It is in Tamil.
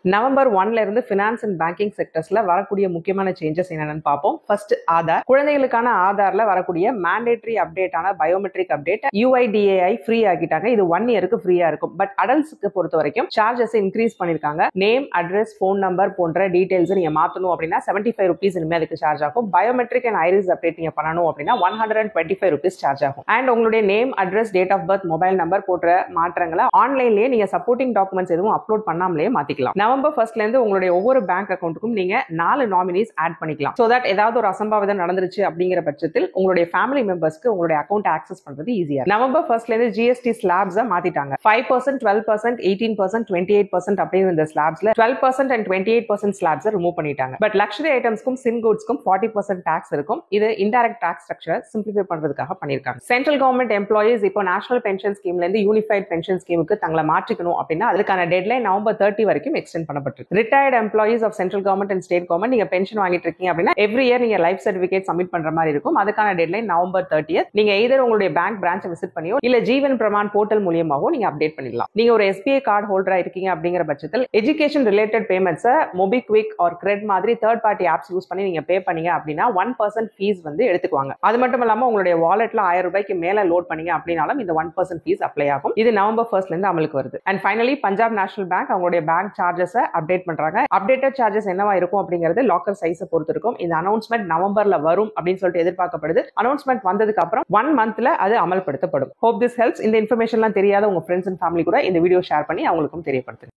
நவம்பர் 1ல இருந்து ஃபினான்ஸ் அண்ட் பேங்கிங் செக்டர்ஸ்ல வரக்கூடிய முக்கியமான சேஞ்சஸ் என்னன்னு பார்ப்போம். ஃபர்ஸ்ட் ஆதார். குழந்தைகளுக்கான ஆதார்ல வரக்கூடிய மேண்டேட்டரி அப்டேட்டான பயோமெட்ரிக் அப்டேட் UIDAI ஃப்ரீ ஆக்கிட்டாங்க. இது 1 இயருக்கு ஃப்ரீயா இருக்கும். பட் அடல்ட்ஸ்க்கு பொறுத்த வரைக்கும் சார்ஜஸ் இன்க்ரீஸ் பண்ணிருக்காங்க. நேம், அட்ரஸ், போன் நம்பர் போன்ற டீடைல்ஸ் நீங்க மாத்தணும் அப்படின்னா 75 rupees இனிமே அதுக்கு சார்ஜ் ஆகும். பயோமெட்ரிக் அண்ட் ஐரிஸ் அப்டேட் நீங்க பண்ணணும் அப்படின்னா 125 rupees சார்ஜ் ஆகும். அண்ட் உங்களுடைய name, address, date of birth, mobile number போன்ற மாற்றங்களை ஆன்லைன்லயே நீங்க சப்போர்ட்டிங் டாக்குமெண்ட்ஸ் எதுவும் அப்லோட் பண்ணாமலே மாத்திக்கலாம். நவம்பர் 1ல இருந்து உங்களுடைய ஒவ்வொரு பேங்க் அக்கௌண்ட்டுக்கும் நீங்க 4 நாமினிஸ் ஆட் பண்ணிக்கலாம். சோ தட் ஏதாவது ஒரு அசம்பாவிதம் நடந்துருச்சு அப்படிங்கிற பட்சத்தில் உங்களுடைய ஃபேமிலி மெம்பர்ஸ்க்கு உங்களுடைய அக்கௌண்ட் ஆக்சஸ் பண்றது ஈஸியா. நவம்பர் 1ல இருந்து GST ஸ்லாப்ஸ் மாத்திட்டாங்க. 5%, 12%, 18%, 28% அப்படின்னு இந்த ஸ்லாப்ஸ்ல 12% and 28% ஸ்லாப்ஸ் ரிமூவ் பண்ணிட்டாங்க. பட் லக்ஸரி ஐட்டம்ஸ்க்கும் சின் குட்ஸ்க்கும் 40% டாக்ஸ் இருக்கும். இது இன்டைரக்ட் டாக்ஸ் ஸ்ட்ரக்சர் சிம்பிளிஃபை பண்றதுக்காக பண்ணிருக்காங்க. சென்ட்ரல் கவர்மெண்ட் எம்ப்ளாயிஸ் இப்போ நேஷனல் பென்ஷன் ஸ்கீம்ல இருந்து யூனிஃபைட் பென்ஷன் ஸ்கீமுக்கு தங்களை மாற்றிக்கணும் அப்படின்னா அதுக்கான டெட்லைன் நவம்பர் 30 வரைக்கும் எக்ஸ்டெண்ட் பண்ணப்பட்டிருக்கு. Retired employees of central government and state government நீங்க பென்ஷன் வாங்கிட்டு இருக்கீங்க அப்படின்னா எவ்ரி இயர் நீங்க லைஃப் சர்டிபிகேட் சப்மிட் பண்ற மாதிரி இருக்கும். அதுக்கான டெட்லைன் நவம்பர் 30. நீங்க எய்தர் உங்களுடைய பேங்க் பிரான்ச் விசிட் பண்ணியோ இல்ல ஜீவன் பிரமான் போர்ட்டல் மூலமாவோ நீங்க அப்டேட் பண்ணிடலாம். நீங்க ஒரு SBI கார்டு ஹோல்டரா இருக்கீங்க அப்படிங்கிற பட்சத்தில் education related payments MobiKwik or CRED மாதிரி தேர்ட் பார்ட்டி ஆப்ஸ் யூஸ் பண்ணி நீங்க பே பண்ணீங்க அப்படின்னா 1% ஃபீஸ் வந்து எடுத்துக்குவாங்க. அது மட்டும் இல்லாம உங்களுடைய வாலெட்ல 1000 ரூபாய்க்கு மேல லோட் பண்ணீங்க அப்படின்னாலும் இந்த 1% ஃபீஸ் அப்ளை ஆகும். இது நவம்பர் 1ல இருந்து அமலுக்கு வருது. And finally Punjab national bank அவங்களுடைய பேங்க் சார்ஜஸ் அப்டேட் பண்றாங்க. அப்டேட்டட் சார்ஜஸ் என்னவா இருக்கும் அப்படிங்கிறது லாக்கர் சைஸை பொறுத்து இருக்கும். இந்த அனௌன்ஸ்மெண்ட் நவம்பர்ல வரும் அப்படின்னு சொல்லிட்டு எதிர்பார்க்கப்படுது. அனௌன்ஸ்மெண்ட் வந்ததுக்கு அப்புறம் 1 மந்த்ல அது அமல்படுத்தப்படும். Hope this helps. இந்த இன்ஃபர்மேஷன்லாம் தெரியாத உங்க ஃப்ரெண்ட்ஸ் அண்ட் ஃபேமிலி கூட இந்த வீடியோ ஷேர் பண்ணி அவங்களுக்கும் தெரியப்படுத்துங்க.